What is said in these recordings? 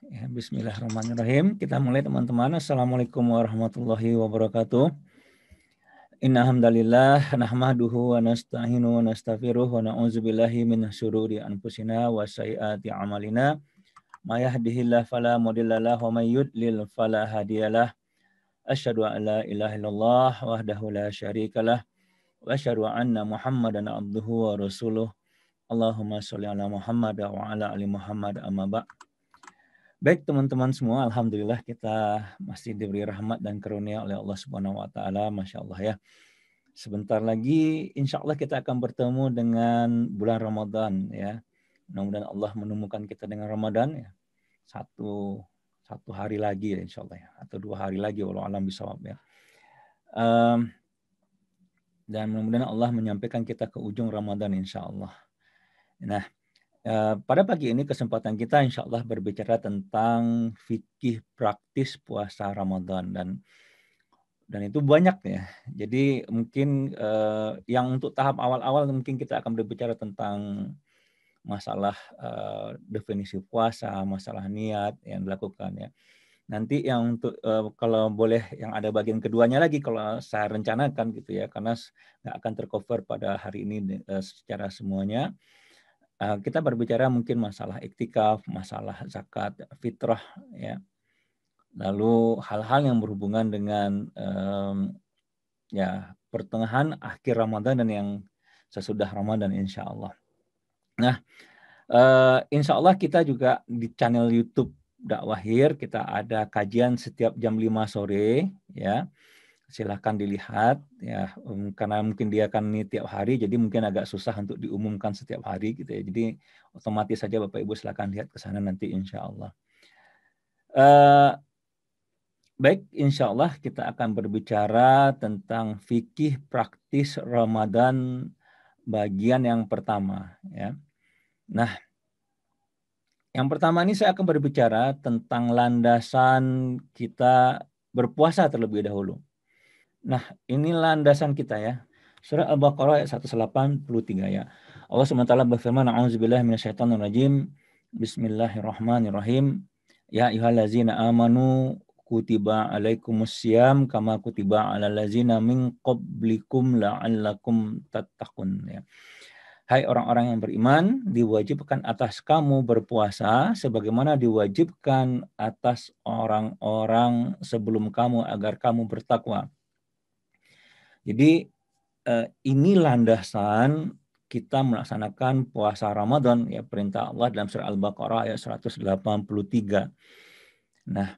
Ya, bismillahirrahmanirrahim. Kita mulai teman-teman. Assalamualaikum warahmatullahi wabarakatuh. Inna hamdalillah nahmaduhu wa nasta'inu wa nastaghfiruh wa na'udzubillahi min syururi anfusina wa sayyiati a'malina. May yahdihillahu fala mudhillalah wa may yudlil fala hadiyalah. Asyhadu an la ilaha illallah wahdahu la syarikalah wa asyhadu anna Muhammadan abduhu wa rasuluh. Allahumma sholli ala Muhammad wa ala ali Muhammad amma ba'. Baik teman-teman semua, alhamdulillah kita masih diberi rahmat dan karunia oleh Allah Subhanahu wa taala, Masya Allah ya. Sebentar lagi insya Allah kita akan bertemu dengan bulan Ramadan ya. Mudah-mudahan Allah menemukan kita dengan Ramadan ya. Satu hari lagi ya, insya Allah ya, atau 2 hari lagi walau alam bisawab ya. Dan mudah-mudahan Allah menyampaikan kita ke ujung Ramadan insya Allah. Nah, pada pagi ini kesempatan kita insya Allah berbicara tentang fikih praktis puasa Ramadan dan itu banyak ya. Jadi mungkin yang untuk tahap awal-awal mungkin kita akan berbicara tentang masalah definisi puasa, masalah niat yang dilakukan ya. Nanti yang untuk kalau boleh yang ada bagian keduanya lagi kalau saya rencanakan gitu ya, karena nggak akan tercover pada hari ini secara semuanya. Kita berbicara mungkin masalah iktikaf, masalah zakat fitrah ya. Lalu hal-hal yang berhubungan dengan ya pertengahan akhir Ramadan dan yang sesudah Ramadan insya Allah. Nah, insya Allah kita juga di channel YouTube Dakwahir kita ada kajian setiap jam 5 sore ya. Silahkan dilihat ya, karena mungkin dia akan ini tiap hari jadi mungkin agak susah untuk diumumkan setiap hari gitu ya, jadi otomatis saja Bapak Ibu silahkan lihat ke sana nanti insya Allah. Baik, insya Allah kita akan berbicara tentang fikih praktis Ramadan bagian yang pertama ya. Nah, yang pertama ini saya akan berbicara tentang landasan kita berpuasa terlebih dahulu. Nah, ini landasan kita ya. Surah Al-Baqarah ayat 183 ya. Allah SWT berfirman, "A'udzubillahi minasyaitonirrajim. Bismillahirrahmanirrahim. Ya ayyuhallazina amanu kutiba alaikumussyam kama kutiba alal ladzina min qablikum la'allakum tattaqun." Ya. Hai orang-orang yang beriman, diwajibkan atas kamu berpuasa sebagaimana diwajibkan atas orang-orang sebelum kamu agar kamu bertakwa. Jadi ini landasan kita melaksanakan puasa Ramadan ya, perintah Allah dalam surah Al-Baqarah ayat 183. Nah,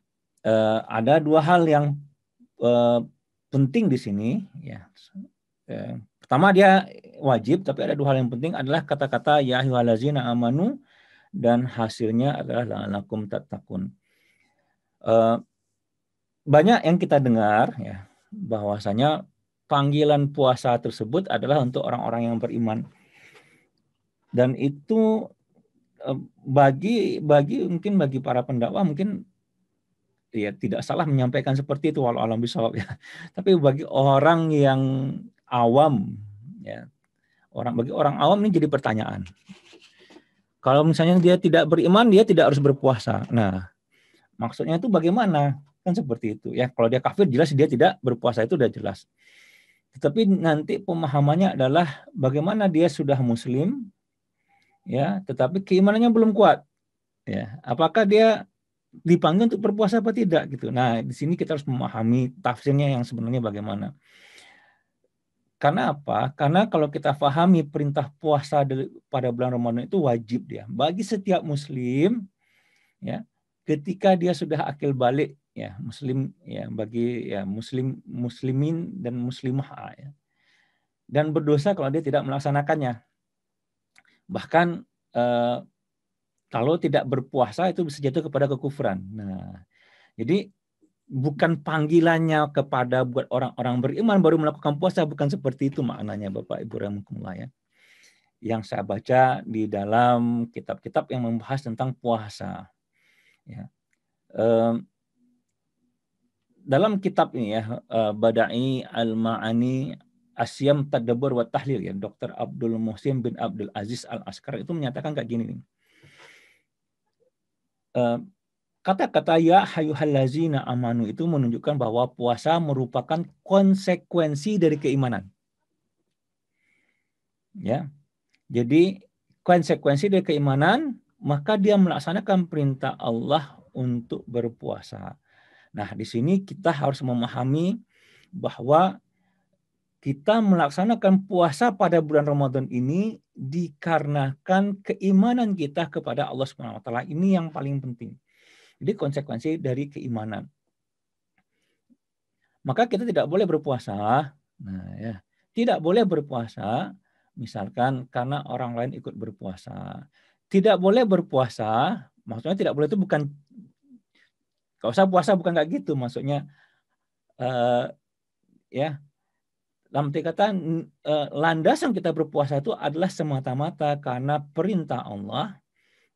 ada dua hal yang penting di sini ya. Pertama dia wajib, tapi ada dua hal yang penting adalah kata-kata ya ayyuhallazina amanu dan hasilnya adalah la'allakum tattaqun. Banyak yang kita dengar ya bahwasanya panggilan puasa tersebut adalah untuk orang-orang yang beriman. Dan itu bagi para pendakwah mungkin ya tidak salah menyampaikan seperti itu walau alam bisawab ya. Tapi bagi orang yang awam ya, bagi orang awam ini jadi pertanyaan. Kalau misalnya dia tidak beriman, dia tidak harus berpuasa. Nah, maksudnya itu bagaimana? Kan seperti itu ya. Kalau dia kafir jelas dia tidak berpuasa, itu udah jelas. Tetapi nanti pemahamannya adalah bagaimana dia sudah muslim ya, tetapi keimanannya belum kuat. Ya, apakah dia dipanggil untuk berpuasa apa tidak gitu. Nah, di sini kita harus memahami tafsirnya yang sebenarnya bagaimana. Karena apa? Karena kalau kita pahami perintah puasa pada bulan Ramadan itu wajib dia bagi setiap muslim ya, ketika dia sudah akil balik ya, muslim ya, bagi ya muslimin dan muslimah ya. Dan berdosa kalau dia tidak melaksanakannya. Bahkan kalau tidak berpuasa itu bisa jatuh kepada kekufuran. Nah, jadi bukan panggilannya kepada buat orang-orang beriman baru melakukan puasa, bukan seperti itu maknanya Bapak Ibu rahimakumullah ya. Yang saya baca di dalam kitab-kitab yang membahas tentang puasa. Ya. Dalam kitab ini ya, Bada'i Al-Ma'ani Asyam Tadabbur wa Tahlil ya, Dr. Abdul Muhsin bin Abdul Aziz Al-Askar itu menyatakan kayak gini nih. kata-kata ya hayyuhallazina amanu itu menunjukkan bahwa puasa merupakan konsekuensi dari keimanan. Ya. Jadi konsekuensi dari keimanan, maka dia melaksanakan perintah Allah untuk berpuasa. Nah, di sini kita harus memahami bahwa kita melaksanakan puasa pada bulan Ramadan ini dikarenakan keimanan kita kepada Allah Subhanahu wa taala. Ini yang paling penting. Jadi konsekuensi dari keimanan. Maka kita tidak boleh berpuasa. Nah, ya. Tidak boleh berpuasa misalkan karena orang lain ikut berpuasa. Tidak boleh berpuasa, maksudnya tidak boleh itu bukan kalau usah puasa bukan kayak gitu, maksudnya ya dalam arti kata landasan kita berpuasa itu adalah semata-mata karena perintah Allah,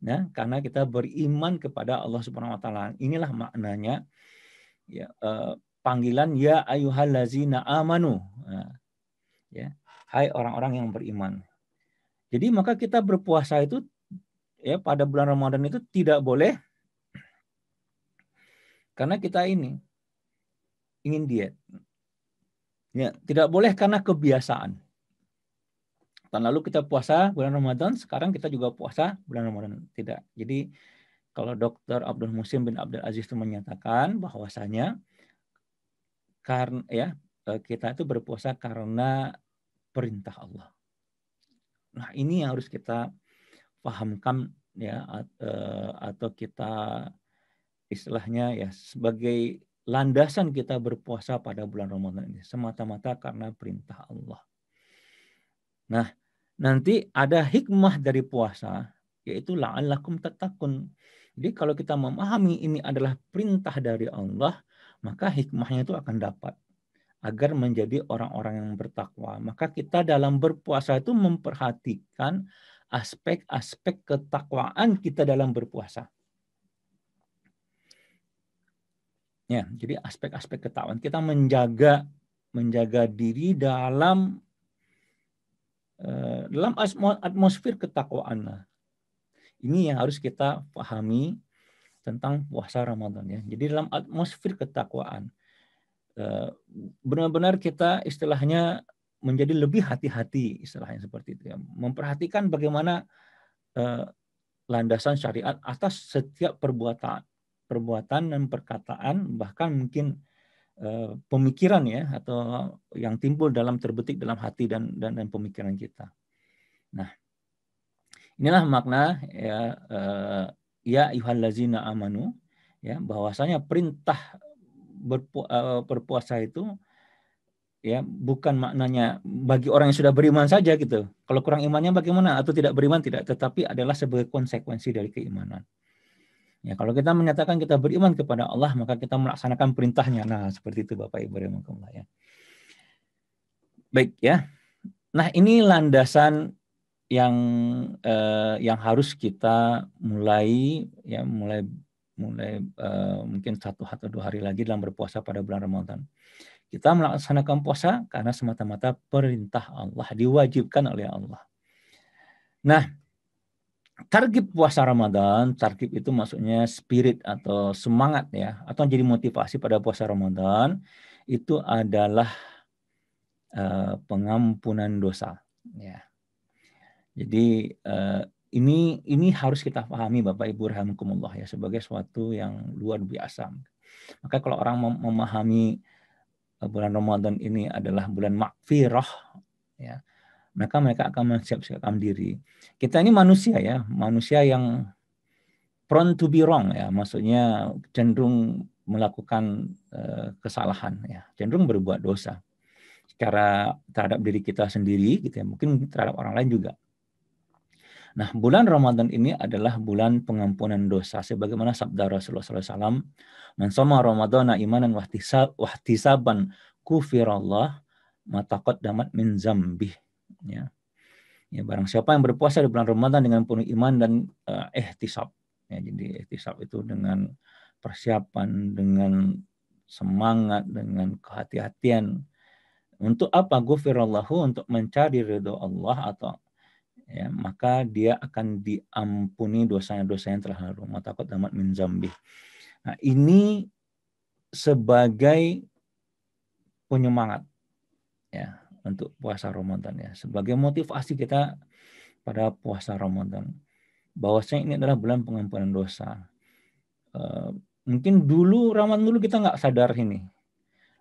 ya, karena kita beriman kepada Allah Subhanahu wa taala. Inilah maknanya ya, panggilan ya ayyuhallazina amanu. Nah, ya, hai orang-orang yang beriman. Jadi maka kita berpuasa itu ya pada bulan Ramadan itu tidak boleh karena kita ini ingin diet. Ya, tidak boleh karena kebiasaan. Tahun lalu kita puasa bulan Ramadan, sekarang kita juga puasa bulan Ramadan. Tidak. Jadi kalau Dr. Abdul Muhsin bin Abdul Aziz itu menyatakan bahwasanya karena ya kita itu berpuasa karena perintah Allah. Nah, ini yang harus kita pahamkan ya atau kita istilahnya ya sebagai landasan kita berpuasa pada bulan Ramadan ini semata-mata karena perintah Allah. Nah, nanti ada hikmah dari puasa yaitu la'allakum tattaqun. Jadi kalau kita memahami ini adalah perintah dari Allah, maka hikmahnya itu akan dapat agar menjadi orang-orang yang bertakwa. Maka kita dalam berpuasa itu memperhatikan aspek-aspek ketakwaan kita dalam berpuasa. Ya, jadi aspek-aspek ketakwaan kita menjaga diri dalam atmosfer ketakwaan. Ini yang harus kita pahami tentang puasa Ramadan ya. Jadi dalam atmosfer ketakwaan benar-benar kita istilahnya menjadi lebih hati-hati istilahnya seperti itu ya. Memperhatikan bagaimana landasan syariat atas setiap perbuatan dan perkataan bahkan mungkin pemikiran ya atau yang timbul dalam terbetik dalam hati dan pemikiran kita. Nah, inilah makna ya ayyuhallazina amanu ya bahwasanya perintah berpuasa itu ya bukan maknanya bagi orang yang sudah beriman saja gitu. Kalau kurang imannya bagaimana atau tidak beriman tidak, tetapi adalah sebagai konsekuensi dari keimanan. Ya, kalau kita menyatakan kita beriman kepada Allah, maka kita melaksanakan perintahnya. Nah, seperti itu Bapak Ibu rahimakumullah ya. Baik ya. Nah, ini landasan yang harus kita mulai mungkin 1 atau 2 hari lagi dalam berpuasa pada bulan Ramadan. Kita melaksanakan puasa karena semata-mata perintah Allah, diwajibkan oleh Allah. Nah, targib puasa Ramadan, targib itu maksudnya spirit atau semangat ya, atau jadi motivasi pada puasa Ramadan itu adalah pengampunan dosa. Ya. Jadi ini harus kita pahami Bapak Ibu rahimakumullah ya sebagai suatu yang luar biasa. Maka kalau orang memahami bulan Ramadan ini adalah bulan maghfirah ya, maka mereka akan mempersiapkan diri. Kita ini manusia ya, manusia yang prone to be wrong ya, maksudnya cenderung melakukan kesalahan ya, cenderung berbuat dosa secara terhadap diri kita sendiri gitu ya, mungkin terhadap orang lain juga. Nah, bulan Ramadan ini adalah bulan pengampunan dosa sebagaimana sabda Rasulullah SAW, "Man shoma Ramadhana imanan wahtisaban kufirallah ma taqaddamat min dzambih." Ya. Ya, barang siapa yang berpuasa di bulan Ramadan dengan penuh iman dan ihtisab. Ya, jadi ihtisab itu dengan persiapan, dengan semangat, dengan kehati-hatian. Untuk apa? Ghufirallahu, untuk mencari ridho Allah atau ya, maka dia akan diampuni dosanya-dosa yang telah lalu. Matakot damat min zambih. Nah, ini sebagai penyemangat ya untuk puasa Ramadan ya, sebagai motivasi kita pada puasa Ramadan. Bahwasanya ini adalah bulan pengampunan dosa. Mungkin dulu Ramadan dulu kita nggak sadar ini.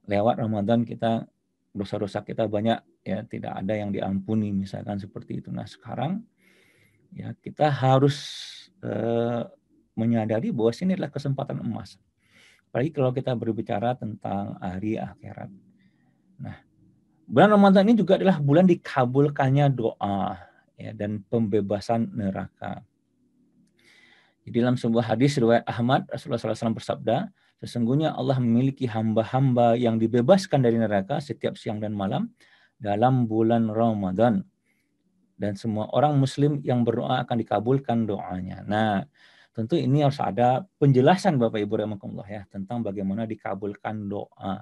Lewat Ramadan kita dosa-dosa kita banyak ya, tidak ada yang diampuni misalkan seperti itu. Nah, sekarang ya kita harus menyadari bahwa ini adalah kesempatan emas. Apalagi kalau kita berbicara tentang hari akhirat. Nah, bulan Ramadan ini juga adalah bulan dikabulkannya doa ya, dan pembebasan neraka. Di dalam sebuah hadis riwayat Ahmad, Rasulullah SAW bersabda, sesungguhnya Allah memiliki hamba-hamba yang dibebaskan dari neraka setiap siang dan malam dalam bulan Ramadan. Dan semua orang muslim yang berdoa akan dikabulkan doanya. Nah, tentu ini harus ada penjelasan Bapak Ibu rahimakumullah ya tentang bagaimana dikabulkan doa.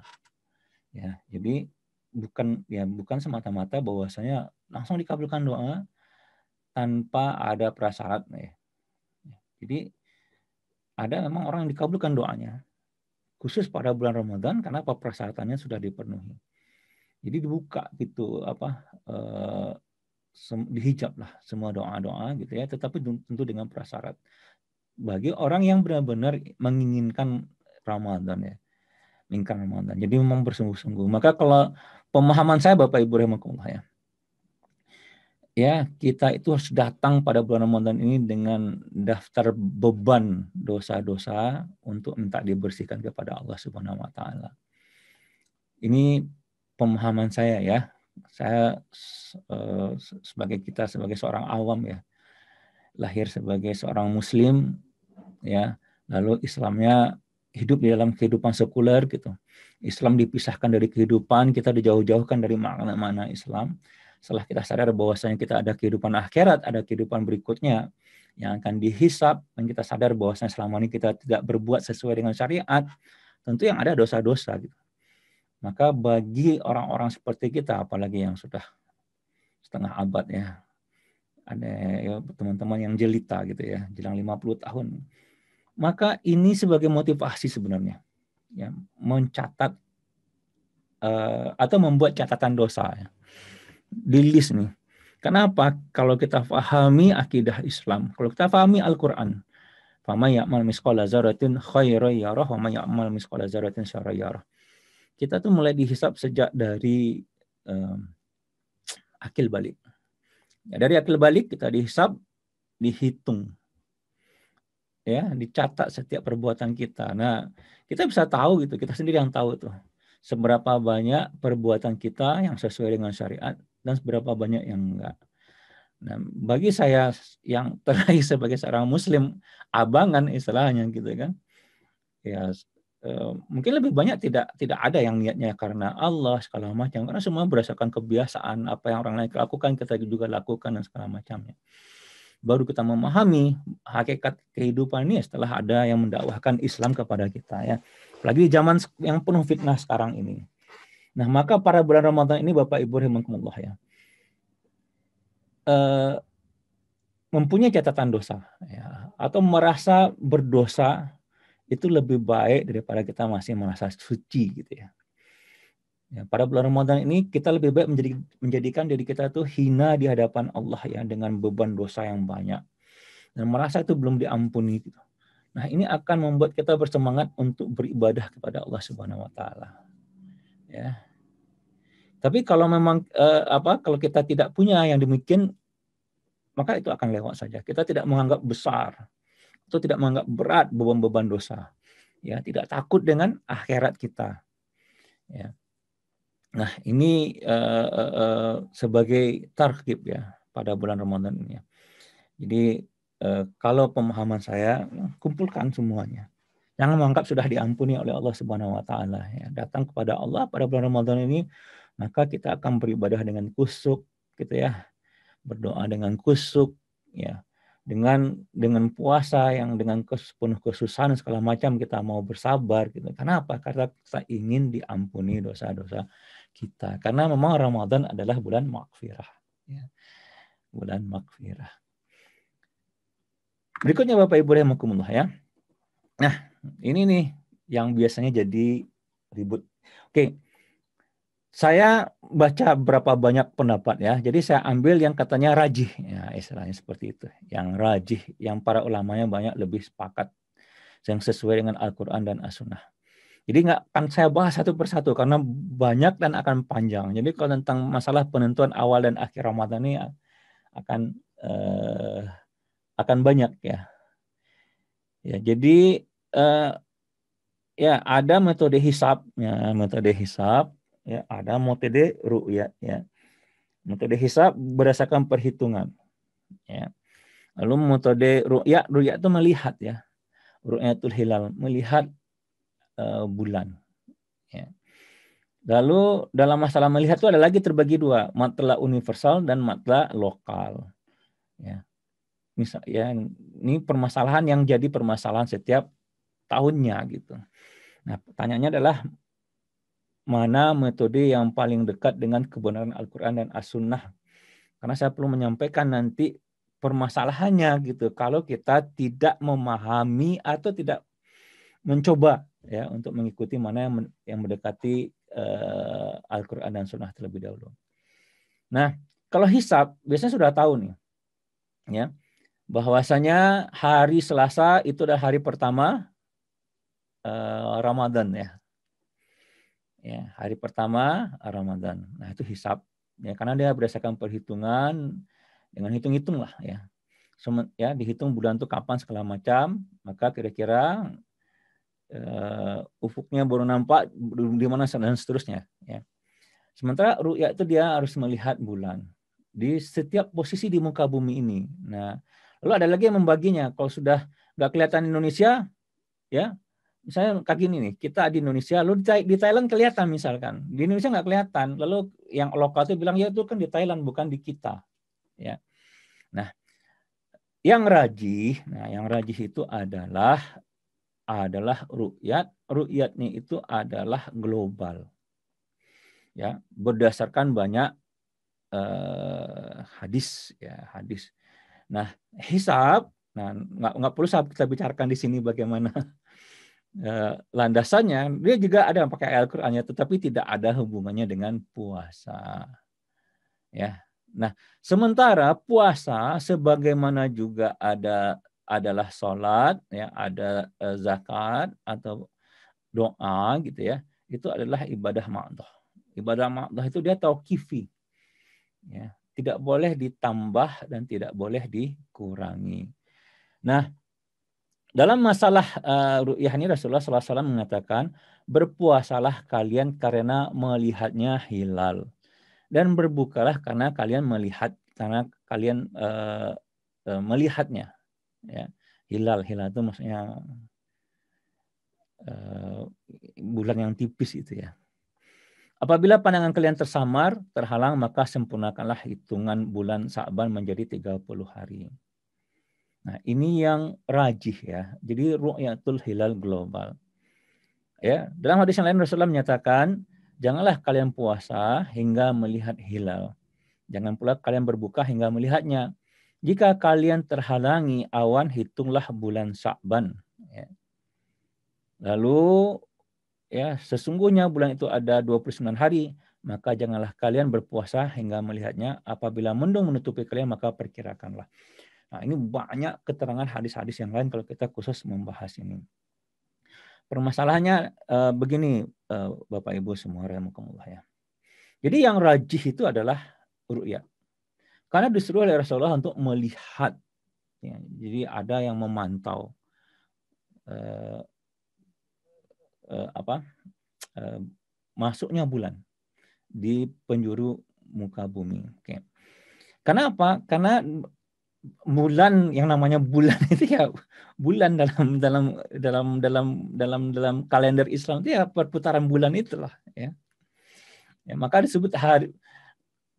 Ya, jadi bukan semata-mata bahwasanya langsung dikabulkan doa tanpa ada prasyarat ya. Jadi ada memang orang yang dikabulkan doanya khusus pada bulan Ramadan karena apa, persyaratannya sudah dipenuhi. Jadi dibuka gitu dihijab lah semua doa-doa gitu ya, tetapi tentu dengan prasyarat bagi orang yang benar-benar menginginkan Ramadan ya, menginginkan Ramadan. Jadi memang bersungguh-sungguh. Maka kalau pemahaman saya Bapak Ibu rahimakumullah ya, kita itu harus datang pada bulan Ramadan ini dengan daftar beban dosa-dosa untuk minta dibersihkan kepada Allah Subhanahu wa taala. Ini pemahaman saya ya. Saya sebagai seorang awam ya, lahir sebagai seorang muslim ya, lalu Islamnya hidup di dalam kehidupan sekuler gitu. Islam dipisahkan dari kehidupan, kita dijauh-jauhkan dari makna-makna Islam. Setelah kita sadar bahwasanya kita ada kehidupan akhirat, ada kehidupan berikutnya yang akan dihisab, dan kita sadar bahwasanya selama ini kita tidak berbuat sesuai dengan syariat, tentu yang ada dosa-dosa gitu. Maka bagi orang-orang seperti kita, apalagi yang sudah setengah abad ya, ada ya, teman-teman yang jelita gitu ya, jelang 50 tahun. Maka ini sebagai motivasi sebenarnya ya, mencatat atau membuat catatan dosa ya, di list nih. Kenapa? Kalau kita pahami akidah Islam, kalau kita pahami Al-Quran, faman ya'mal misqala dzarratin khairan yarah wa man ya'mal misqala dzarratin syarran yarah. Kita tuh mulai dihisab sejak dari akil balik. Ya, dari akil balik kita dihisab, dihitung, ya, dicatat setiap perbuatan kita. Nah, kita bisa tahu gitu, kita sendiri yang tahu tuh seberapa banyak perbuatan kita yang sesuai dengan syariat dan seberapa banyak yang enggak. Nah, bagi saya yang terlahir sebagai seorang muslim abangan istilahnya gitu kan, ya mungkin lebih banyak tidak ada yang niatnya karena Allah segala macam, karena semua berdasarkan kebiasaan, apa yang orang lain lakukan kita juga lakukan dan segala macamnya. Baru kita memahami hakikat kehidupan ini setelah ada yang mendakwahkan Islam kepada kita ya. Apalagi di zaman yang penuh fitnah sekarang ini. Nah, maka pada bulan Ramadan ini Bapak Ibu rahimakumullah ya, mempunyai catatan dosa ya, atau merasa berdosa itu lebih baik daripada kita masih merasa suci gitu ya. Ya, pada bulan Ramadan ini kita lebih baik menjadikan diri kita tuh hina di hadapan Allah ya, dengan beban dosa yang banyak dan merasa itu belum diampuni gitu. Nah, ini akan membuat kita bersemangat untuk beribadah kepada Allah Subhanahu wa taala. Ya. Tapi kalau memang kalau kita tidak punya yang demikian, maka itu akan lewat saja. Kita tidak menganggap besar atau tidak menganggap berat beban-beban dosa. Ya, tidak takut dengan akhirat kita. Ya. Nah, ini sebagai targhib ya pada bulan Ramadan ini. Jadi kalau pemahaman saya, kumpulkan semuanya. Jangan menganggap sudah diampuni oleh Allah Subhanahu wa taala ya. Datang kepada Allah pada bulan Ramadan ini, maka kita akan beribadah dengan khusyuk gitu ya. Berdoa dengan khusyuk ya. Dengan puasa yang dengan penuh kesusahan segala macam kita mau bersabar gitu. Kenapa? Karena kita ingin diampuni dosa-dosa kita. Karena memang Ramadan adalah bulan maghfirah ya. Bulan maghfirah. Berikutnya Bapak Ibu rahimakumullah ya. Nah, ini nih yang biasanya jadi ribut. Oke, saya baca berapa banyak pendapat ya. Jadi saya ambil yang katanya rajih, ya istilahnya seperti itu. Yang rajih, yang para ulamanya banyak lebih sepakat yang sesuai dengan Al-Quran dan As-Sunnah. Jadi nggak akan saya bahas satu persatu karena banyak dan akan panjang. Jadi kalau tentang masalah penentuan awal dan akhir Ramadan ini akan eh, akan banyak ya. Ya, jadi eh, ya ada metode hisab, ya ada metode ru'yat ya. Metode hisab berdasarkan perhitungan ya. Lalu metode ru'yat itu melihat ya. Ru'yatul hilal, melihat bulan ya. Lalu dalam masalah melihat itu ada lagi terbagi dua, matla universal dan matla lokal ya. Misal ya, ini permasalahan yang jadi permasalahan setiap tahunnya gitu. Nah, pertanyaannya adalah mana metode yang paling dekat dengan kebenaran Al-Quran dan As-Sunnah. Karena saya perlu menyampaikan nanti permasalahannya gitu. Kalau kita tidak memahami atau tidak mencoba ya untuk mengikuti mana yang mendekati Al-Quran dan Sunnah terlebih dahulu. Nah, kalau hisab biasanya sudah tahu nih, ya bahwasanya hari Selasa itu adalah hari pertama Ramadan ya. Ya, hari pertama Ramadan. Nah, itu hisab ya karena dia berdasarkan perhitungan dengan hitung-hitung lah ya. Ya dihitung bulan itu kapan segala macam, maka kira-kira ufuknya baru nampak di mana dan seterusnya ya. Sementara ru'ya itu dia harus melihat bulan di setiap posisi di muka bumi ini. Nah, lalu ada lagi yang membaginya. Kalau sudah nggak kelihatan Indonesia, ya misalnya kayak gini nih, kita di Indonesia, lalu di Thailand kelihatan misalkan, di Indonesia nggak kelihatan, lalu yang lokal itu bilang ya itu kan di Thailand bukan di kita, ya. Nah, yang rajih itu adalah ru'yat, ru'yatnya itu adalah global, ya berdasarkan banyak hadis, ya hadis. Nah, hisab, nah nggak perlu kita bicarakan di sini bagaimana landasannya, dia juga ada pakai Al-Qur'annya, tetapi tidak ada hubungannya dengan puasa. Ya. Nah, sementara puasa sebagaimana juga adalah sholat, ya, ada zakat atau doa gitu ya, itu adalah ibadah ma'dah. Ibadah ma'dah itu dia tauqifi. Ya, tidak boleh ditambah dan tidak boleh dikurangi. Nah, dalam masalah ru'yah ini Rasulullah SAW mengatakan, berpuasalah kalian karena melihatnya hilal. Dan berbukalah karena kalian melihatnya. Ya. Hilal itu maksudnya bulan yang tipis itu ya. Apabila pandangan kalian tersamar, terhalang, maka sempurnakanlah hitungan bulan Sa'ban menjadi 30 hari. Nah, ini yang rajih ya. Jadi ru'yatul hilal global. Ya, dalam hadis yang lain Rasulullah menyatakan, janganlah kalian puasa hingga melihat hilal. Jangan pula kalian berbuka hingga melihatnya. Jika kalian terhalangi awan, hitunglah bulan Sa'ban. Ya. Lalu ya sesungguhnya bulan itu ada 29 hari, maka janganlah kalian berpuasa hingga melihatnya. Apabila mendung menutupi kalian, maka perkirakanlah. Nah, ini banyak keterangan hadis-hadis yang lain kalau kita khusus membahas ini. Permasalahannya begini, Bapak Ibu semua rahimakumullah ya. Jadi yang rajih itu adalah ru'yat. Karena disuruh oleh Rasulullah untuk melihat. Ya, jadi ada yang memantau masuknya bulan di penjuru muka bumi. Oke. Karena apa? Karena bulan yang namanya bulan itu ya bulan dalam kalender Islam itu ya perputaran bulan itulah ya. Ya maka disebut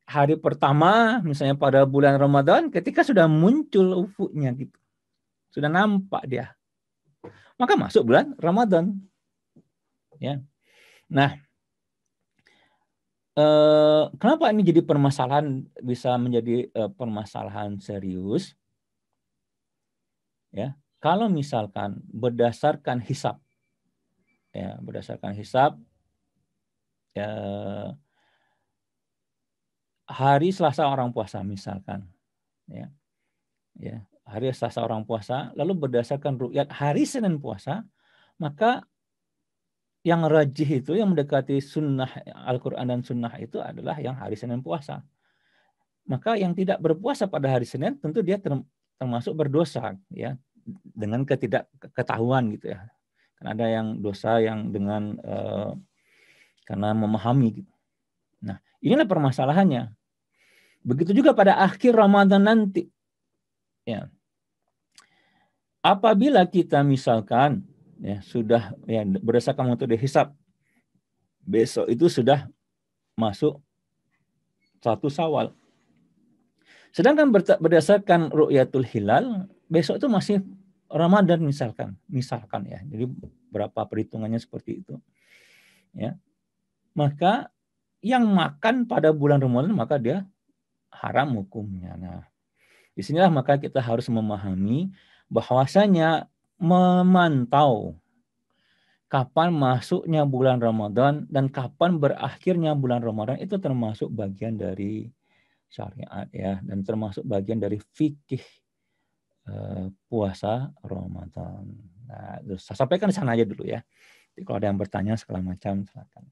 hari pertama misalnya pada bulan Ramadan ketika sudah muncul ufuknya gitu. Sudah nampak dia. Maka masuk bulan Ramadan. Ya. Nah, kenapa ini jadi permasalahan, bisa menjadi permasalahan serius? Ya, kalau misalkan berdasarkan hisab, ya berdasarkan hisab, ya, hari Selasa orang puasa misalkan, ya, hari Selasa orang puasa, lalu berdasarkan ru'yat hari Senin puasa, maka yang rajih itu yang mendekati sunnah Al-Quran dan sunnah itu adalah yang hari Senin puasa. Maka yang tidak berpuasa pada hari Senin tentu dia termasuk berdosa, ya, dengan ketidakketahuan gitu ya. Karena ada yang dosa yang dengan karena memahami gitu. Nah, inilah permasalahannya. Begitu juga pada akhir Ramadan nanti. Ya. Apabila kita misalkan ya sudah ya berdasarkan metode hisab, besok itu sudah masuk 1 Syawal. Sedangkan berdasarkan ru'yatul hilal, besok itu masih Ramadan misalkan ya. Jadi berapa perhitungannya seperti itu. Ya. Maka yang makan pada bulan Ramadan maka dia haram hukumnya. Nah, disinilah maka kita harus memahami bahwasanya memantau kapan masuknya bulan Ramadan dan kapan berakhirnya bulan Ramadan itu termasuk bagian dari syariat ya, dan termasuk bagian dari fikih puasa Ramadan. Nah, saya sampaikan di sana aja dulu ya. Jadi kalau ada yang bertanya segala macam silakan.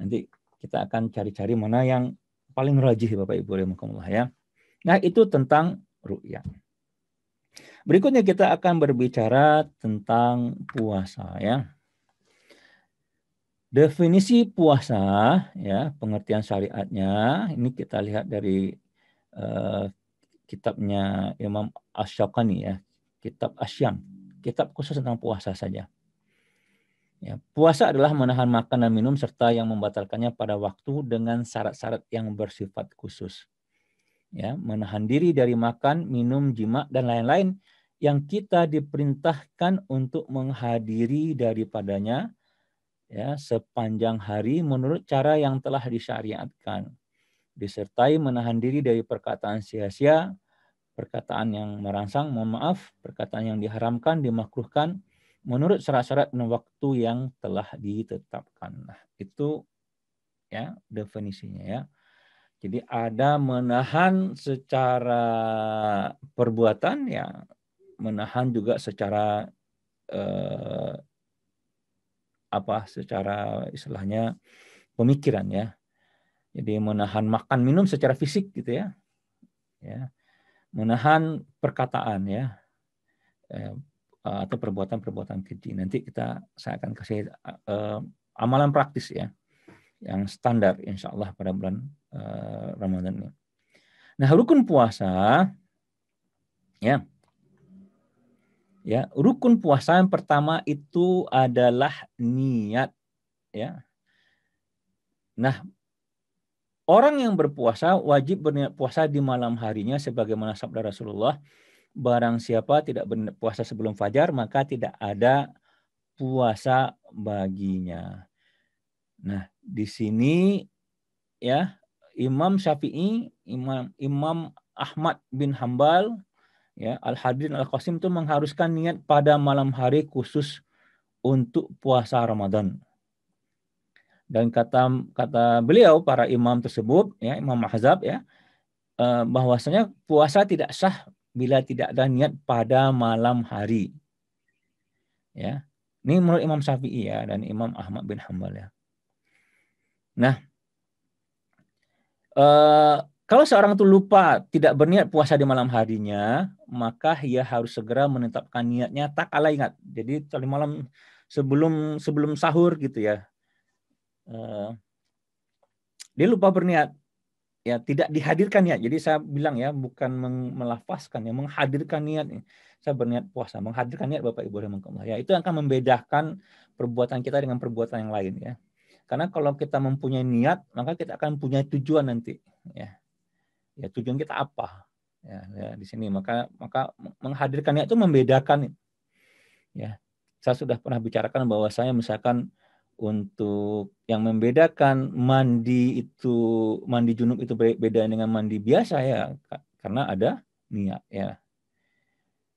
Nanti kita akan cari-cari mana yang paling rajih Bapak Ibu rahimakumullah ya. Nah, itu tentang ru'yah. Berikutnya kita akan berbicara tentang puasa ya. Definisi puasa ya, pengertian syariatnya ini kita lihat dari kitabnya Imam Asy-Syaukani ya, kitab Asyam, kitab khusus tentang puasa saja. Ya, puasa adalah menahan makan dan minum serta yang membatalkannya pada waktu dengan syarat-syarat yang bersifat khusus. Ya, menahan diri dari makan, minum, jima dan lain-lain yang kita diperintahkan untuk menghadiri daripadanya ya sepanjang hari menurut cara yang telah disyariatkan. Disertai menahan diri dari perkataan sia-sia, perkataan yang merangsang, mohon maaf, perkataan yang diharamkan, dimakruhkan, menurut syarat-syarat dan waktu yang telah ditetapkan. Nah, itu ya definisinya ya. Jadi ada menahan secara perbuatan ya, menahan juga secara secara istilahnya pemikiran ya. Jadi menahan makan minum secara fisik gitu ya. Ya. Menahan perkataan ya. Atau perbuatan-perbuatan keji. Nanti saya akan kasih amalan praktis ya, yang standar insya Allah pada bulan Ramadan ini. Nah, rukun puasa ya, rukun puasa yang pertama itu adalah niat ya. Nah, orang yang berpuasa wajib berniat puasa di malam harinya sebagaimana sabda Rasulullah, barang siapa tidak berpuasa sebelum fajar maka tidak ada puasa baginya. Nah, di sini ya Imam Syafi'i, Imam Ahmad bin Hambal, ya Al-Hadrin Al-Qasim itu mengharuskan niat pada malam hari khusus untuk puasa Ramadan. Dan kata beliau para imam tersebut, ya Imam Mahzab ya, bahwasanya puasa tidak sah bila tidak ada niat pada malam hari. Ya. Ini menurut Imam Syafi'i ya dan Imam Ahmad bin Hambal ya. Nah, kalau seorang itu lupa tidak berniat puasa di malam harinya, maka ia harus segera menetapkan niatnya tak kalah ingat. Jadi tadi malam sebelum sahur gitu ya, dia lupa berniat. Ya tidak dihadirkan niat. Jadi saya bilang ya bukan melafazkan ya, menghadirkan niat. Saya berniat puasa, menghadirkan niat Bapak Ibu rahimakumullah. Ya itu akan membedakan perbuatan kita dengan perbuatan yang lain ya. Karena kalau kita mempunyai niat, maka kita akan punya tujuan nanti ya. Ya tujuan kita apa? Ya di sini maka menghadirkan niat itu membedakan ya. Saya sudah pernah bicarakan bahwa saya misalkan untuk yang membedakan mandi junub itu beda dengan mandi biasa ya karena ada niat ya.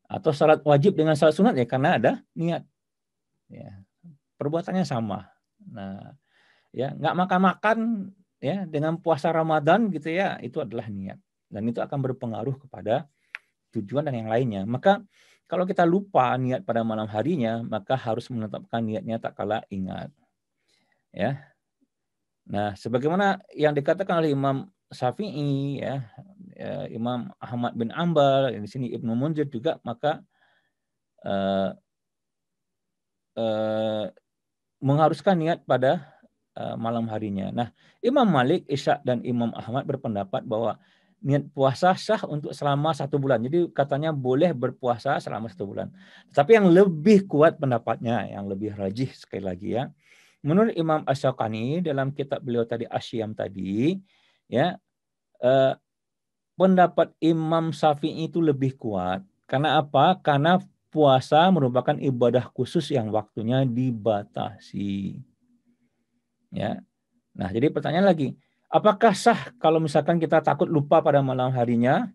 Atau salat wajib dengan salat sunat ya karena ada niat. Ya, perbuatannya sama. Nah, ya nggak makan-makan ya dengan puasa Ramadan gitu ya, itu adalah niat. Dan itu akan berpengaruh kepada tujuan dan yang lainnya. Maka kalau kita lupa niat pada malam harinya, maka harus menetapkan niatnya tak kala ingat. Ya. Nah, sebagaimana yang dikatakan oleh Imam Syafi'i ya, Imam Ahmad bin Ambal, di sini Ibnu Munzir juga, maka eh, eh, mengharuskan niat pada malam harinya. Nah, Imam Malik, Ishaq dan Imam Ahmad berpendapat bahwa niat puasa sah untuk selama 1 bulan. Jadi katanya boleh berpuasa selama 1 bulan. Tapi yang lebih kuat pendapatnya, yang lebih rajih sekali lagi ya, menurut Imam Asy-Syaukani dalam kitab beliau tadi Asyam tadi, ya pendapat Imam Syafi'i itu lebih kuat. Karena apa? Karena puasa merupakan ibadah khusus yang waktunya dibatasi. Ya. Nah, jadi pertanyaan lagi, apakah sah kalau misalkan kita takut lupa pada malam harinya,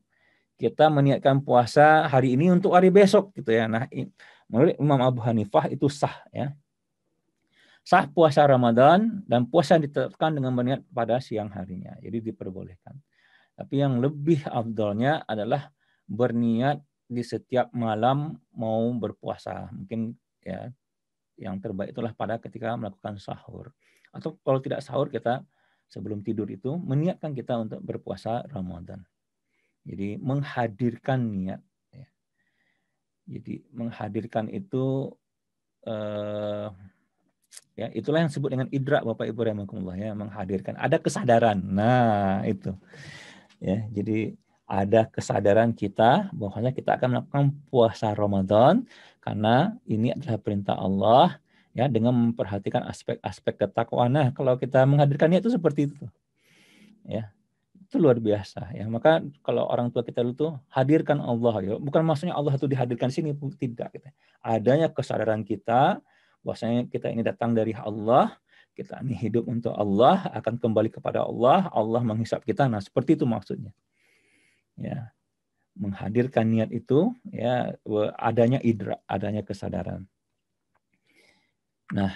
kita meniatkan puasa hari ini untuk hari besok gitu ya. Nah, menurut Imam Abu Hanifah itu sah ya. Sah puasa Ramadan dan puasa yang ditetapkan dengan berniat pada siang harinya. Jadi diperbolehkan. Tapi yang lebih afdolnya adalah berniat di setiap malam mau berpuasa. Mungkin ya yang terbaik itulah pada ketika melakukan sahur. Atau kalau tidak sahur kita sebelum tidur itu meniatkan kita untuk berpuasa Ramadan. Jadi menghadirkan niat. Ya. Jadi menghadirkan itu ya itulah yang disebut dengan idrak Bapak Ibu rahimakumullah ya, menghadirkan ada kesadaran. Nah, itu. Ya, jadi ada kesadaran kita bahwasanya kita akan melakukan puasa Ramadan karena ini adalah perintah Allah ya dengan memperhatikan aspek-aspek ketakwaan. Nah, kalau kita menghadirkannya itu seperti itu. Ya. Itu luar biasa ya. Maka kalau orang tua kita dulu tuh hadirkan Allah ya. Bukan maksudnya Allah itu dihadirkan sini, tidak gitu. Adanya kesadaran kita bahwasanya kita ini datang dari Allah, kita ini hidup untuk Allah, akan kembali kepada Allah, Allah menghisap kita. Nah, seperti itu maksudnya. Ya, menghadirkan niat itu ya adanya idrak, adanya kesadaran. Nah,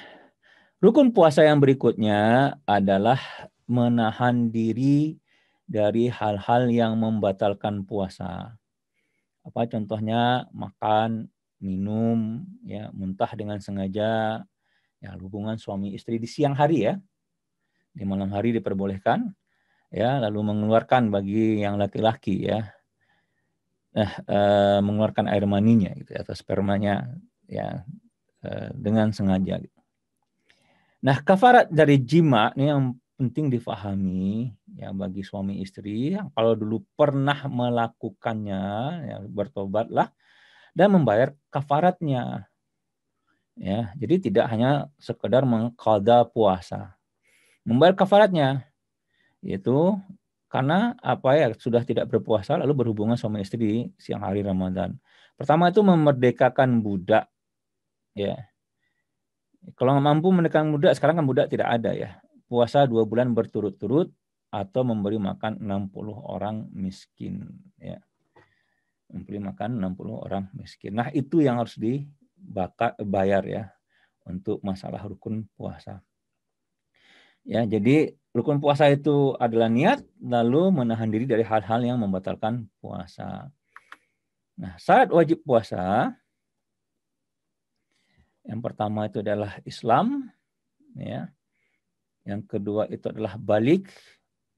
rukun puasa yang berikutnya adalah menahan diri dari hal-hal yang membatalkan puasa. Apa contohnya? Makan, minum, ya, muntah dengan sengaja, ya, hubungan suami istri di siang hari ya. Di malam hari diperbolehkan, ya, lalu mengeluarkan bagi yang laki-laki ya. Mengeluarkan air maninya gitu atau spermanya ya dengan sengaja. Nah, kafarat dari jima ini yang penting difahami ya bagi suami istri yang kalau dulu pernah melakukannya ya bertobatlah dan membayar kafaratnya. Ya, jadi tidak hanya sekedar mengqadha puasa. Membayar kafaratnya yaitu karena apa ya sudah tidak berpuasa lalu berhubungan suami istri di siang hari Ramadan. Pertama itu memerdekakan budak ya. Kalau nggak mampu mendekatkan budak, sekarang kan budak tidak ada ya. Puasa 2 bulan berturut-turut atau memberi makan 60 orang miskin. Ya. Memberi makan 60 orang miskin. Nah itu yang harus dibayar ya untuk masalah rukun puasa. Ya, jadi rukun puasa itu adalah niat, lalu menahan diri dari hal-hal yang membatalkan puasa. Nah, syarat wajib puasa yang pertama itu adalah Islam, ya. Yang kedua itu adalah balik.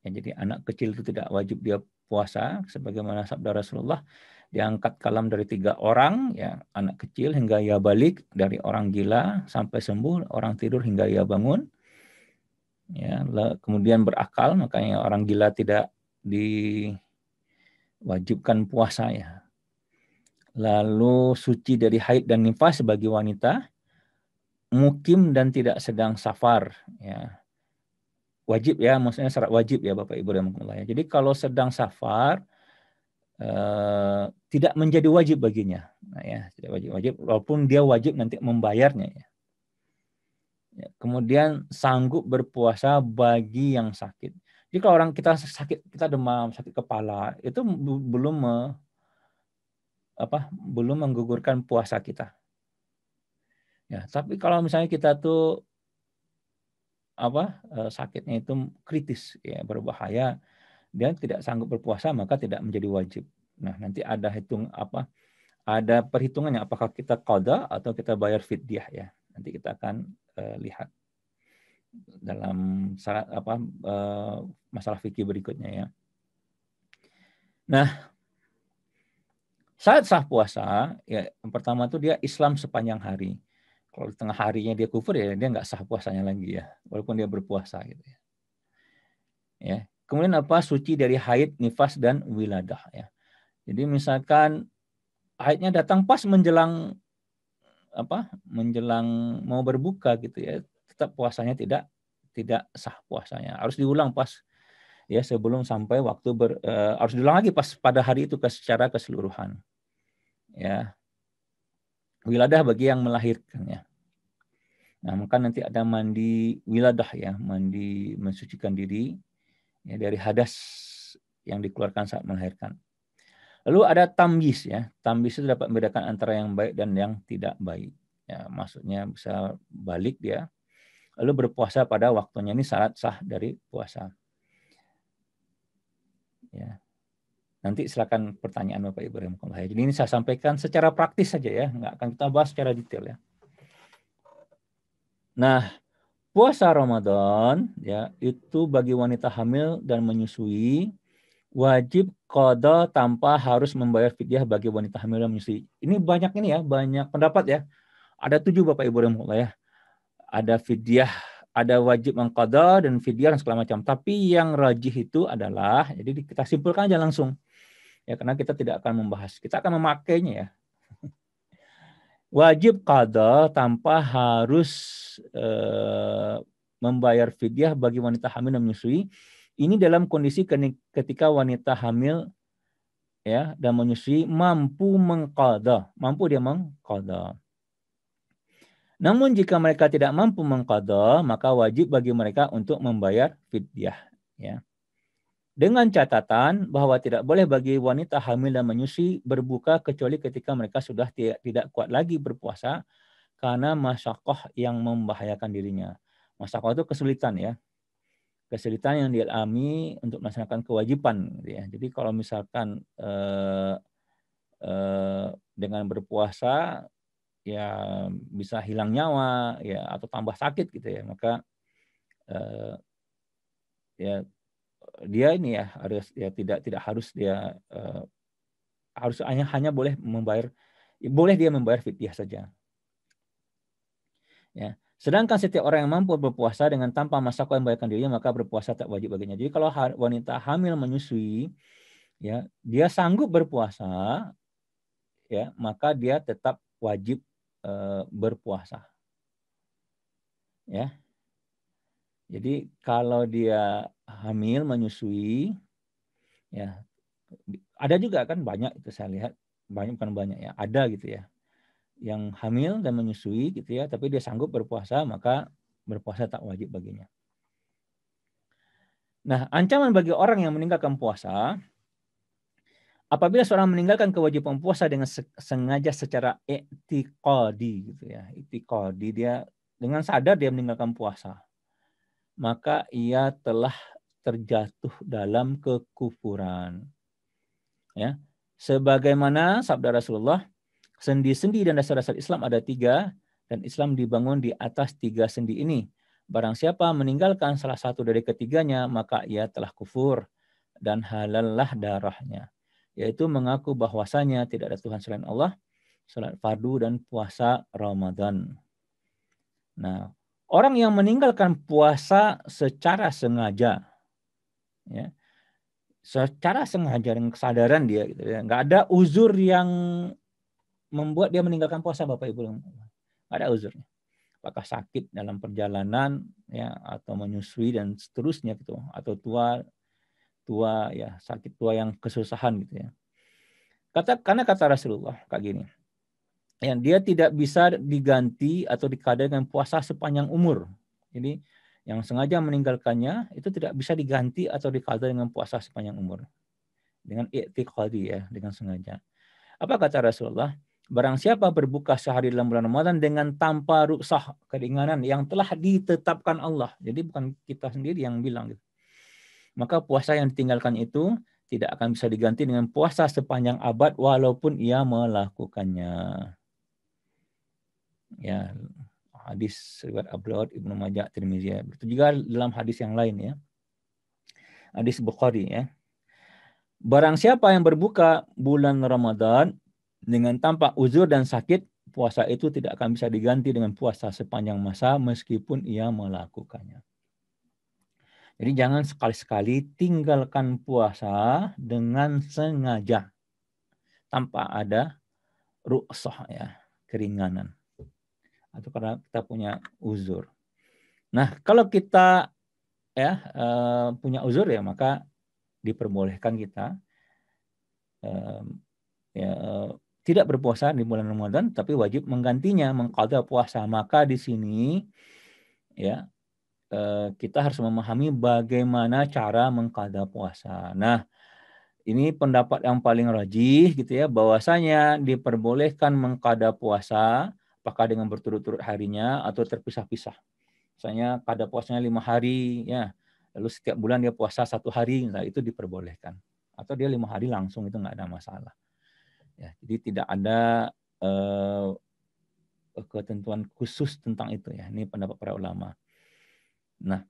Ya, jadi anak kecil itu tidak wajib dia puasa, sebagaimana sabda Rasulullah, diangkat kalam dari 3 orang, ya anak kecil hingga ia balik, dari orang gila sampai sembuh, orang tidur hingga ia bangun. Ya, kemudian berakal, makanya orang gila tidak diwajibkan puasa ya. Lalu suci dari haid dan nifas bagi wanita, mukim dan tidak sedang safar ya. Wajib ya, maksudnya syarat wajib ya Bapak Ibu rahimakumullah ya. Jadi kalau sedang safar tidak menjadi wajib baginya. Nah, ya, tidak wajib walaupun dia wajib nanti membayarnya ya. Ya, kemudian sanggup berpuasa bagi yang sakit. Jadi kalau orang kita sakit, kita demam, sakit kepala, itu belum belum menggugurkan puasa kita. Ya, tapi kalau misalnya kita tuh sakitnya itu kritis ya, berbahaya, dia tidak sanggup berpuasa, maka tidak menjadi wajib. Nah, nanti ada ada perhitungannya apakah kita qada atau kita bayar fidyah ya. Nanti kita akan lihat dalam masalah fikih berikutnya ya. Nah, saat sah puasa ya, yang pertama tuh dia Islam sepanjang hari. Kalau di tengah harinya dia kufur ya dia nggak sah puasanya lagi ya, walaupun dia berpuasa gitu ya. Ya. Kemudian suci dari haid, nifas dan wiladah ya. Jadi misalkan haidnya datang pas menjelang mau berbuka gitu ya, tetap puasanya tidak sah puasanya. Harus diulang pas ya sebelum sampai waktu harus diulang lagi pas pada hari itu secara keseluruhan. Ya. Wiladah bagi yang melahirkannya. Nah, maka nanti ada mandi wiladah ya, mandi mensucikan diri ya, dari hadas yang dikeluarkan saat melahirkan. Lalu ada tamyiz ya. Tamyiz itu dapat membedakan antara yang baik dan yang tidak baik. Ya, maksudnya bisa balik dia. Lalu berpuasa pada waktunya, ini syarat sah dari puasa. Ya. Nanti silakan pertanyaan Bapak Ibu. Jadi ini saya sampaikan secara praktis saja ya, nggak akan kita bahas secara detail ya. Nah, puasa Ramadan ya itu bagi wanita hamil dan menyusui wajib qada tanpa harus membayar fidyah bagi wanita hamil dan menyusui. Ini banyak pendapat ya. Ada 7 Bapak Ibu rahimahullah ya. Ada fidyah, ada wajib mengqada dan fidyah dan segala macam. Tapi yang rajih itu adalah, jadi kita simpulkan aja langsung. Ya, karena kita tidak akan membahas. Kita akan memakainya ya. Wajib qada tanpa harus membayar fidyah bagi wanita hamil dan menyusui. Ini dalam kondisi ketika wanita hamil ya dan menyusui mampu mengqada, mampu dia mengqada. Namun jika mereka tidak mampu mengqada, maka wajib bagi mereka untuk membayar fidyah ya. Dengan catatan bahwa tidak boleh bagi wanita hamil dan menyusui berbuka kecuali ketika mereka sudah tidak kuat lagi berpuasa karena masyakoh yang membahayakan dirinya. Masyakoh itu kesulitan ya. Kesulitan yang dialami untuk melaksanakan kewajiban. Gitu ya. Jadi kalau misalkan dengan berpuasa ya bisa hilang nyawa ya atau tambah sakit gitu ya, maka ya dia ini ya harus ya tidak harus dia harus hanya boleh dia membayar fidyah saja. Ya. Sedangkan setiap orang yang mampu berpuasa dengan tanpa masyakoh yang membahayakan dirinya, maka berpuasa tak wajib baginya. Jadi kalau wanita hamil menyusui, ya dia sanggup berpuasa, ya maka dia tetap wajib berpuasa. Ya. Jadi kalau dia hamil menyusui, ya ada juga kan banyak itu saya lihat bukan banyak ya, ada gitu ya yang hamil dan menyusui gitu ya, tapi dia sanggup berpuasa, maka berpuasa tak wajib baginya. Nah, ancaman bagi orang yang meninggalkan puasa, apabila seorang meninggalkan kewajiban puasa dengan sengaja secara i'tiqadi gitu ya, i'tiqadi dia dengan sadar dia meninggalkan puasa, maka ia telah terjatuh dalam kekufuran. Ya, sebagaimana sabda Rasulullah, sendi-sendi dan dasar-dasar Islam ada 3 dan Islam dibangun di atas 3 sendi ini. Barang siapa meninggalkan salah satu dari ketiganya, maka ia telah kufur dan halallah darahnya. Yaitu mengaku bahwasanya tidak ada Tuhan selain Allah, salat fardu dan puasa Ramadan. Nah, orang yang meninggalkan puasa secara sengaja, ya, secara sengaja dengan kesadaran dia, gitu ya, nggak ada uzur yang membuat dia meninggalkan puasa, Bapak Ibu. Nggak ada uzurnya. Apakah sakit dalam perjalanan ya atau menyusui dan seterusnya gitu, atau tua ya, sakit tua yang kesusahan gitu ya. Karena kata Rasulullah kayak gini. Ya, dia tidak bisa diganti atau dikadar dengan puasa sepanjang umur. Jadi yang sengaja meninggalkannya itu tidak bisa diganti atau dikadar dengan puasa sepanjang umur. Dengan i'tiqadi ya, dengan sengaja. Apa kata Rasulullah? Barang siapa berbuka sehari dalam bulan Ramadan dengan tanpa ruksah, keringanan yang telah ditetapkan Allah. Jadi bukan kita sendiri yang bilang gitu. Maka puasa yang ditinggalkan itu tidak akan bisa diganti dengan puasa sepanjang abad walaupun ia melakukannya. Ya, hadis riwayat Abu Daud, Ibnu Majah, Tirmizi. Begitu juga dalam hadis yang lain ya. Hadis Bukhari ya. Barang siapa yang berbuka bulan Ramadan dengan tanpa uzur dan sakit, puasa itu tidak akan bisa diganti dengan puasa sepanjang masa meskipun ia melakukannya. Jadi jangan sekali-sekali tinggalkan puasa dengan sengaja tanpa ada rukhsah ya, keringanan. Atau karena kita punya uzur. Nah, kalau kita ya punya uzur ya maka diperbolehkan kita tidak berpuasa di bulan Ramadan, tapi wajib menggantinya, mengqadha puasa. Maka di sini ya kita harus memahami bagaimana cara mengqadha puasa. Nah, ini pendapat yang paling rajih gitu ya, bahwasanya diperbolehkan mengqadha puasa, apakah dengan berturut-turut harinya atau terpisah-pisah. Misalnya qadha puasanya 5 hari ya, lalu setiap bulan dia puasa 1 hari, nah itu diperbolehkan. Atau dia 5 hari langsung, itu nggak ada masalah. Ya, jadi tidak ada ketentuan khusus tentang itu ya. Ini pendapat para ulama. Nah,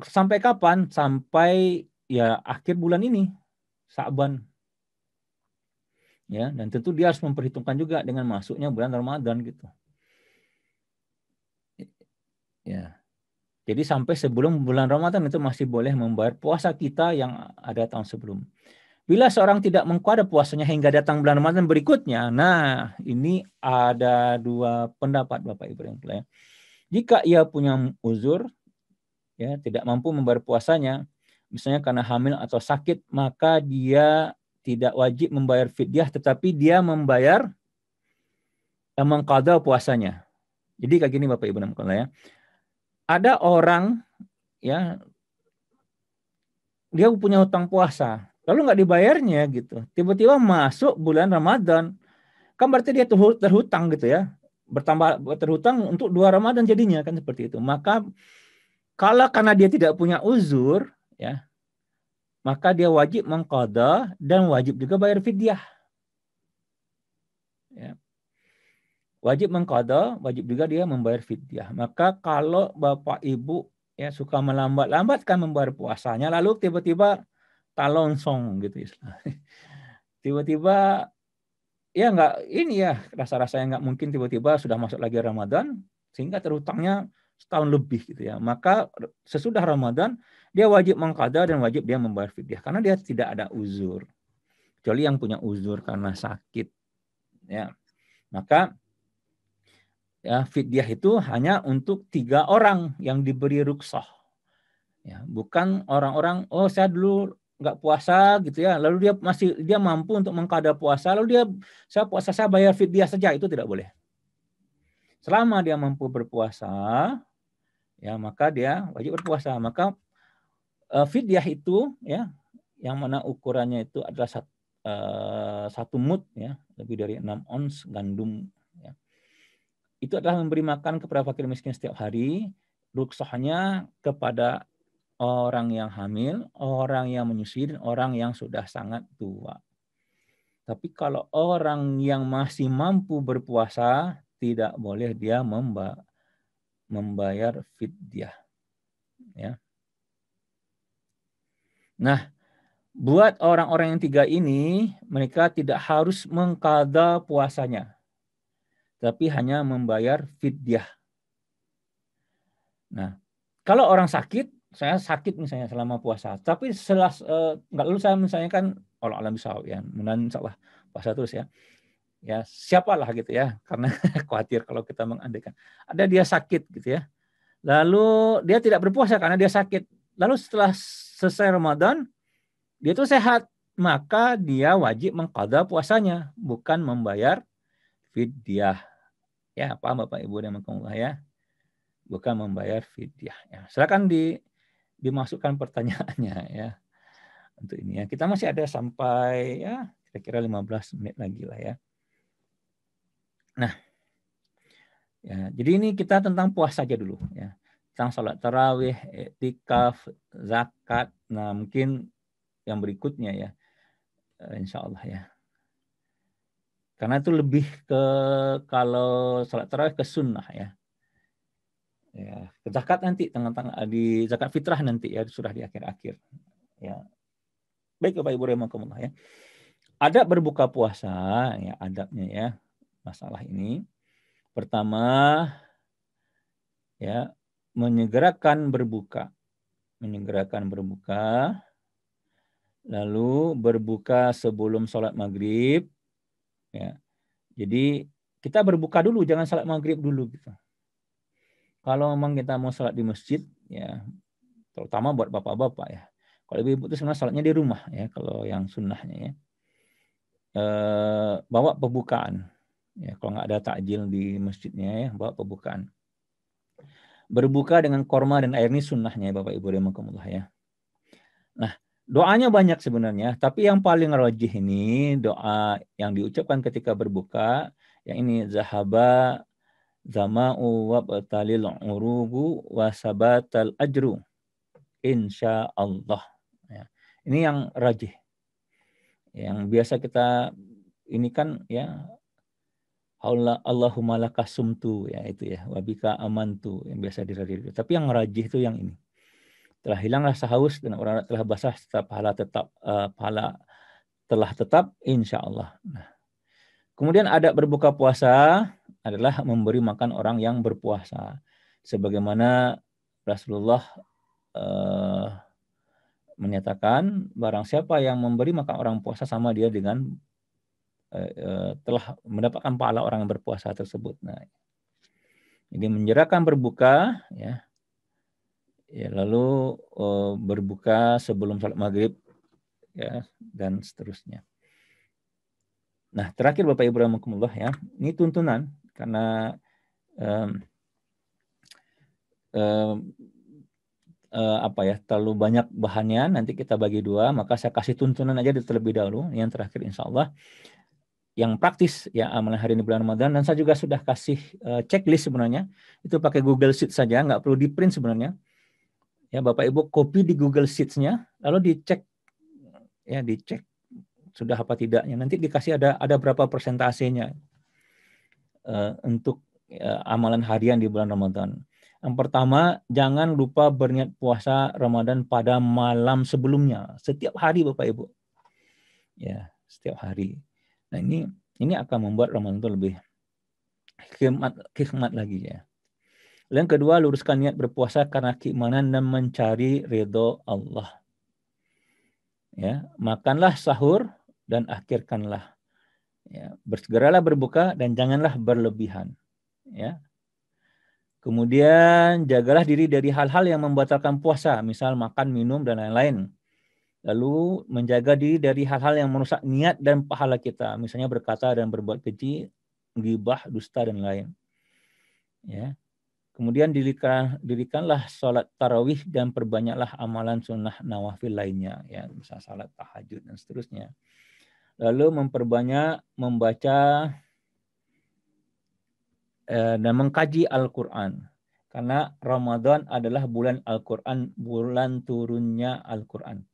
sampai kapan? Sampai ya akhir bulan ini, Sa'ban. Ya, dan tentu dia harus memperhitungkan juga dengan masuknya bulan Ramadan gitu. Ya. Jadi sampai sebelum bulan Ramadan itu masih boleh membayar puasa kita yang ada tahun sebelum. Bila seorang tidak mengqadha puasanya hingga datang bulan Ramadan berikutnya, nah ini ada 2 pendapat Bapak Ibu yang mulia. Jika ia punya uzur, ya tidak mampu membayar puasanya, misalnya karena hamil atau sakit, maka dia tidak wajib membayar fidyah, tetapi dia membayar mengqadha puasanya. Jadi kayak gini Bapak Ibu yang mulia ya. Ada orang ya dia punya hutang puasa, lalu nggak dibayarnya gitu. Tiba-tiba masuk bulan Ramadan, kan berarti dia terhutang gitu ya. Bertambah terhutang untuk 2 Ramadan jadinya kan seperti itu. Maka kalau karena dia tidak punya uzur ya, maka dia wajib mengqadha dan wajib juga bayar fidyah. Ya. Wajib mengqadha, wajib juga dia membayar fidyah. Maka kalau Bapak Ibu ya suka melambat-lambatkan membayar puasanya, lalu tiba-tiba talonsong gitu istilahnya. Tiba-tiba ya nggak ini ya rasa-rasanya nggak mungkin tiba-tiba sudah masuk lagi Ramadan sehingga terhutangnya setahun lebih gitu ya. Maka sesudah Ramadan dia wajib mengqadha dan wajib dia membayar fidyah karena dia tidak ada uzur. Kecuali yang punya uzur karena sakit ya. Maka ya fidyah itu hanya untuk 3 orang yang diberi rukhsah. Ya, bukan orang-orang saya dulu nggak puasa gitu ya, lalu dia mampu untuk mengqadha puasa, lalu saya puasa saya bayar fidyah saja, itu tidak boleh. Selama dia mampu berpuasa, ya maka dia wajib berpuasa. Maka fidyah itu ya, yang mana ukurannya itu adalah 1 mud ya, lebih dari 6 ons gandum ya. Itu adalah memberi makan kepada fakir miskin setiap hari, rukhsahnya kepada orang yang hamil, orang yang menyusui, dan orang yang sudah sangat tua. Tapi kalau orang yang masih mampu berpuasa, tidak boleh dia membayar fidyah. Ya. Nah, buat orang-orang yang 3 ini, mereka tidak harus mengqadha puasanya, tapi hanya membayar fidyah. Nah, kalau orang sakit, saya sakit misalnya selama puasa, tapi nggak lalu saya misalnya kan Allah alam bisawab ya, mudah-mudahan insyaallah puasa terus ya. Ya, siapalah gitu ya, karena khawatir kalau kita mengandaikan. Ada dia sakit gitu ya. Lalu dia tidak berpuasa karena dia sakit. Lalu setelah selesai Ramadan, dia itu sehat, maka dia wajib mengqadha puasanya, bukan membayar fidyah. Ya, paham Bapak Ibu dan Bapak ya? Bukan membayar fidyah. Ya, silakan dimasukkan pertanyaannya ya untuk ini ya. Kita masih ada sampai ya kira-kira 15 menit lagi lah ya. Nah, ya, jadi ini kita tentang puasa aja dulu ya. Tentang sholat tarawih, iktikaf, zakat. Nah, mungkin yang berikutnya ya, insya Allah ya. Karena itu lebih ke kalau sholat tarawih ke sunnah ya. Ya, ke zakat nanti tengah-tengah di zakat fitrah nanti ya, sudah di akhir-akhir. Ya. Baik Bapak Ibu rahimakumullah ya. Adab berbuka puasa ya, adabnya ya. Masalah ini. Pertama ya, menyegerakan berbuka. Menyegerakan berbuka. Lalu berbuka sebelum sholat maghrib. Ya. Jadi kita berbuka dulu, jangan sholat maghrib dulu gitu. Kalau memang kita mau sholat di masjid, ya terutama buat bapak-bapak ya. Kalau ibu-ibu itu sebenarnya sholatnya di rumah ya, kalau yang sunnahnya ya. Bawa pembukaan. Ya, kalau nggak ada takjil di masjidnya ya, bawa pembukaan. Berbuka dengan korma dan air ini sunnahnya Bapak Ibu rahimakumullah ya. Nah, doanya banyak sebenarnya, tapi yang paling rajih ini doa yang diucapkan ketika berbuka, yang ini zahaba zama'u wa batalil urugu wa sabatal ajru insyaallah. Ya. Ini yang rajih. Yang biasa kita ini kan ya Allahumma lakasumtu ya itu ya wabika amantu yang biasa dirajih. Tapi yang rajih itu yang ini. Telah hilang rasa haus dan orang telah basah pahala telah tetap insyaallah. Nah, kemudian ada berbuka puasa adalah memberi makan orang yang berpuasa. Sebagaimana Rasulullah menyatakan barang siapa yang memberi makan orang puasa sama dia dengan telah mendapatkan pahala orang yang berpuasa tersebut. Nah, jadi menyerahkan berbuka ya. Ya, lalu berbuka sebelum salat maghrib ya dan seterusnya. Nah, terakhir Bapak Ibu rahimakumullah ya, ini tuntunan karena apa ya, terlalu banyak bahannya, nanti kita bagi dua, maka saya kasih tuntunan aja terlebih dahulu. Yang terakhir insya Allah yang praktis ya amalan hari ini bulan Ramadan, dan saya juga sudah kasih checklist sebenarnya, itu pakai Google Sheet saja, nggak perlu di print sebenarnya. Ya Bapak Ibu copy di Google Sheets-nya, lalu dicek ya, dicek sudah apa tidaknya. Nanti dikasih ada berapa persentasenya untuk amalan harian di bulan Ramadan. Yang pertama, jangan lupa berniat puasa Ramadan pada malam sebelumnya. Setiap hari Bapak Ibu. Ya, setiap hari. Nah, ini akan membuat Ramadan itu lebih hikmat lagi ya. Yang kedua, luruskan niat berpuasa karena keimanan dan mencari ridho Allah. Ya, makanlah sahur dan akhirkanlah. Ya, bersegeralah berbuka dan janganlah berlebihan. Ya. Kemudian jagalah diri dari hal-hal yang membatalkan puasa, misal makan, minum, dan lain-lain. Lalu menjaga diri dari hal-hal yang merusak niat dan pahala kita, misalnya berkata dan berbuat keji, ghibah, dusta, dan lain. Ya. Kemudian dirikanlah sholat tarawih dan perbanyaklah amalan sunnah nawafil lainnya, ya, misal sholat tahajud dan seterusnya. Lalu memperbanyak membaca dan mengkaji Al-Quran. Karena Ramadan adalah bulan Al-Quran, bulan turunnya Al-Quran.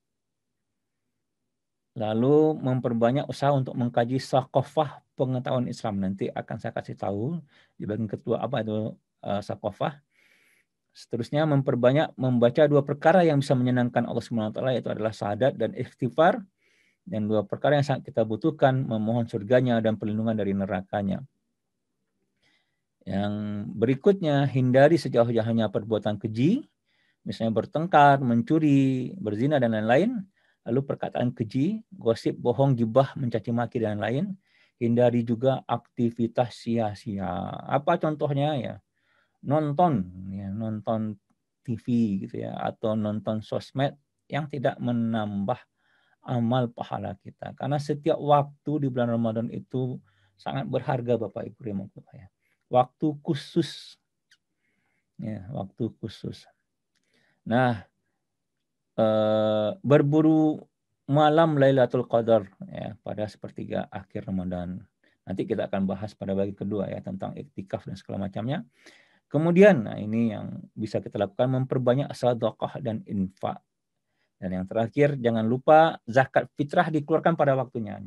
Lalu memperbanyak usaha untuk mengkaji sakofah pengetahuan Islam. Nanti akan saya kasih tahu di bagian kedua apa itu sakofah. Seterusnya memperbanyak membaca dua perkara yang bisa menyenangkan Allah SWT, yaitu adalah syahadat dan istighfar. Dan dua perkara yang sangat kita butuhkan, memohon surganya dan perlindungan dari nerakanya. Yang berikutnya, hindari sejauh-jauhnya perbuatan keji, misalnya bertengkar, mencuri, berzina, dan lain-lain. Lalu perkataan keji, gosip, bohong, gibah, mencaci maki, dan lain-lain. Hindari juga aktivitas sia-sia. Apa contohnya ya? Nonton TV gitu ya, atau nonton sosmed yang tidak menambah amal pahala kita. Karena setiap waktu di bulan Ramadan itu sangat berharga Bapak Ibu ya. Waktu khusus. Ya, waktu khusus. Nah, berburu malam Lailatul Qadar ya pada sepertiga akhir Ramadan. Nanti kita akan bahas pada bagi kedua ya tentang iktikaf dan segala macamnya. Kemudian, nah ini yang bisa kita lakukan, memperbanyak sedekah dan infak. Dan yang terakhir, jangan lupa zakat fitrah dikeluarkan pada waktunya.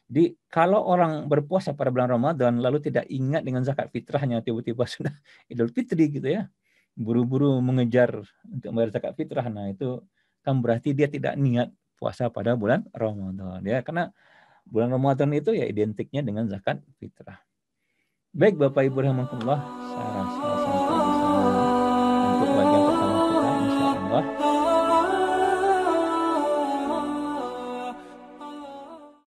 Jadi kalau orang berpuasa pada bulan Ramadan lalu tidak ingat dengan zakat fitrahnya, tiba-tiba sudah Idul Fitri gitu ya, buru-buru mengejar untuk membayar zakat fitrah, nah itu kan berarti dia tidak niat puasa pada bulan Ramadan ya, karena bulan Ramadan itu ya identiknya dengan zakat fitrah. Baik Bapak Ibu rahimakumullah, saya rasa sampai di sana untuk bagian pertama kita insya Allah.